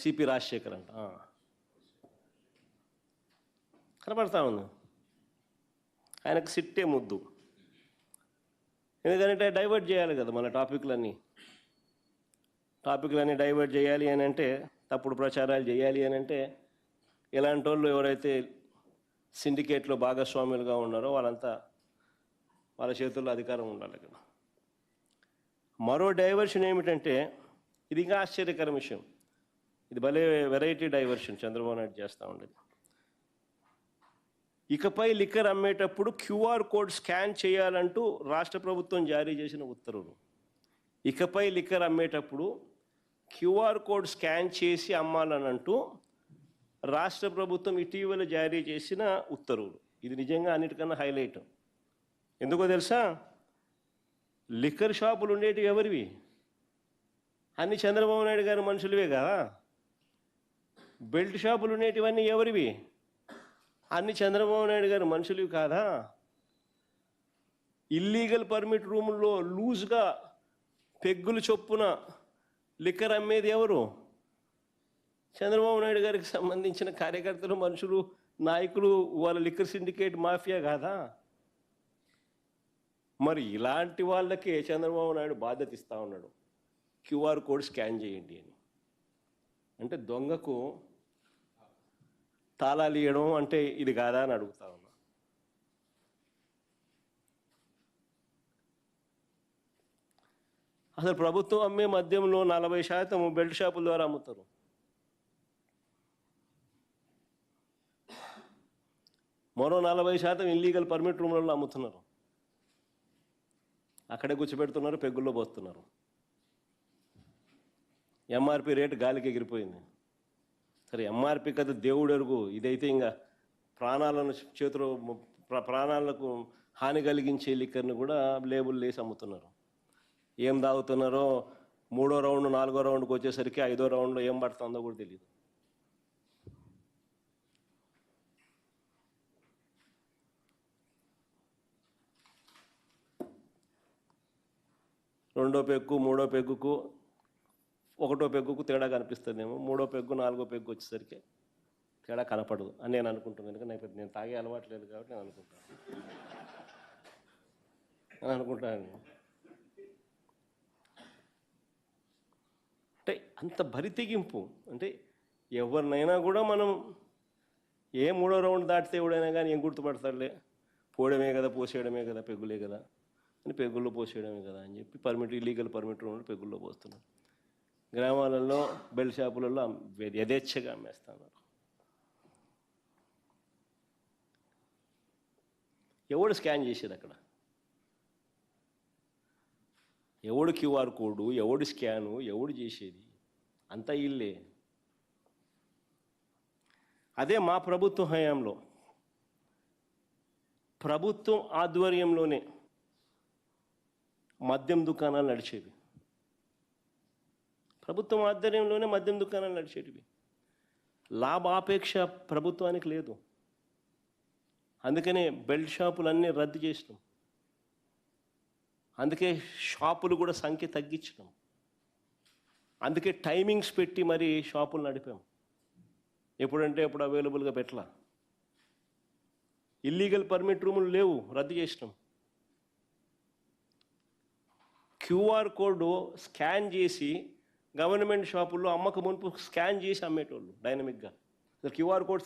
CP Rajasekhar అంట కనపడతా ఉంది. ఆయనకు సిట్టే ముద్దు. ఎందుకంటే డైవర్ట్ చేయాలి కదా మన టాపిక్లన్నీ డైవర్ట్ చేయాలి అని అంటే, తప్పుడు ప్రచారాలు చేయాలి అని అంటే, ఇలాంటి వాళ్ళు ఎవరైతే సిండికేట్లో భాగస్వాములుగా ఉన్నారో వాళ్ళంతా వాళ్ళ చేతుల్లో అధికారం ఉండాలి కదా. మరో డైవర్షన్ ఏమిటంటే, ఇది ఇంకా ఆశ్చర్యకర విషయం, ఇది భలే వెరైటీ డైవర్షన్ చంద్రబాబు నాయుడు చేస్తూ ఉండేది. ఇకపై లిక్కర్ అమ్మేటప్పుడు క్యూఆర్ కోడ్ స్కాన్ చేయాలంటూ రాష్ట్ర ప్రభుత్వం జారీ చేసిన ఉత్తర్వులు. ఇకపై లిక్కర్ అమ్మేటప్పుడు క్యూఆర్ కోడ్ స్కాన్ చేసి అమ్మాలనంటూ రాష్ట్ర ప్రభుత్వం ఇటీవల జారీ చేసిన ఉత్తర్వులు. ఇది నిజంగా అన్నిటికన్నా హైలైట్. ఎందుకో తెలుసా? లిక్కర్ షాపులు ఉండేటివి ఎవరివి? అన్ని చంద్రబాబు నాయుడు గారి మనుషులవే కదా. బెల్ట్ షాపులు ఉండేటివన్నీ ఎవరివి? అన్ని చంద్రబాబు నాయుడు గారి మనుషులు కాదా. ఇల్లీగల్ పర్మిట్ రూముల్లో లూజ్గా పెగ్గులు చొప్పున లిక్కర్ అమ్మేది ఎవరు? చంద్రబాబు నాయుడు గారికి సంబంధించిన కార్యకర్తలు, మనుషులు, నాయకులు, వాళ్ళ లిక్కర్ సిండికేట్ మాఫియా కాదా. మరి ఇలాంటి వాళ్ళకే చంద్రబాబు నాయుడు బాధ్యత ఇస్తూ ఉన్నాడు, క్యూఆర్ కోడ్ స్కాన్ చేయండి అని. అంటే దొంగకు తాళాలు ఇవ్వడం అంటే ఇది కాదా అని అడుగుతా ఉన్నా. అసలు ప్రభుత్వం అమ్మే మద్యంలో 40% బెల్ట్ షాపుల ద్వారా అమ్ముతారు. మరో 40% ఇల్లీగల్ పర్మిట్ రూమ్లలో అమ్ముతున్నారు. అక్కడే కూర్చోబెడుతున్నారు, పెగ్గుల్లో పోస్తున్నారు. ఎంఆర్పి రేటు గాలికి ఎగిరిపోయింది. సరే, ఎంఆర్పి కదా దేవుడు ఎరుగు. ఇదైతే ఇంకా ప్రాణాలకు హాని కలిగించే లిక్కర్ని కూడా లేబుల్ వేసి అమ్ముతున్నారు. ఏం తాగుతున్నారో 3వ రౌండ్ 4వ రౌండ్కి వచ్చేసరికి 5వ రౌండ్లో ఏం పడుతుందో కూడా తెలియదు. రెండో పెగ్గు 3వ పెగ్గుకు 1వ పెగ్గుకు తేడా కనిపిస్తుందేమో. 3వ పెగ్గు 4వ పెగ్గు వచ్చేసరికి తేడా కనపడదు అని నేను అనుకుంటున్నాను. ఎందుకంటే నేను తాగే అలవాటు లేదు కాబట్టి నేను అనుకుంటాను. అంటే అంత బరితెగింపు. అంటే ఎవరినైనా కూడా మనం 3వ రౌండ్ దాటితే ఎవడైనా కానీ ఏం గుర్తుపడతాడులే, పోవడమే కదా, పోసేయడమే కదా, పెగ్గులే కదా అని పెగ్గుల్లో పోసేయడమే కదా అని చెప్పి ఇల్లీగల్ పర్మిట్ రూమ్లో పెగ్గుల్లో పోస్తున్నారు. గ్రామాలలో బెల్ట్ షాపులలో యథేచ్ఛగా అమ్మేస్తున్నారు. ఎవడు స్కాన్ చేసేది అక్కడ? ఎవడు క్యూఆర్ కోడు, ఎవడు స్కాను, ఎవడు చేసేది? అంతా ఇల్లే. అదే మా ప్రభుత్వ హయాంలో ప్రభుత్వం ఆధ్వర్యంలోనే మద్యం దుకాణాలు నడిచేవి. ప్రభుత్వం ఆధ్వర్యంలోనే మద్యం దుకాణాలు నడిచేటివి. లాభాపేక్ష ప్రభుత్వానికి లేదు. అందుకనే బెల్ట్ షాపులన్నీ రద్దు చేసినాం. అందుకే షాపులు కూడా సంఖ్య తగ్గించినాం. అందుకే టైమింగ్స్ పెట్టి మరి షాపులు నడిపాం. ఎప్పుడంటే ఎప్పుడు అవైలబుల్గా పెట్టలా. ఇల్లీగల్ పర్మిట్ రూములు లేవు, రద్దు చేసినాం. క్యూఆర్ కోడ్ స్కాన్ చేసి గవర్నమెంట్ షాపుల్లో అమ్మక మునుపు స్కాన్ చేసి అమ్మేటోళ్ళు డైనమిక్గా. QR code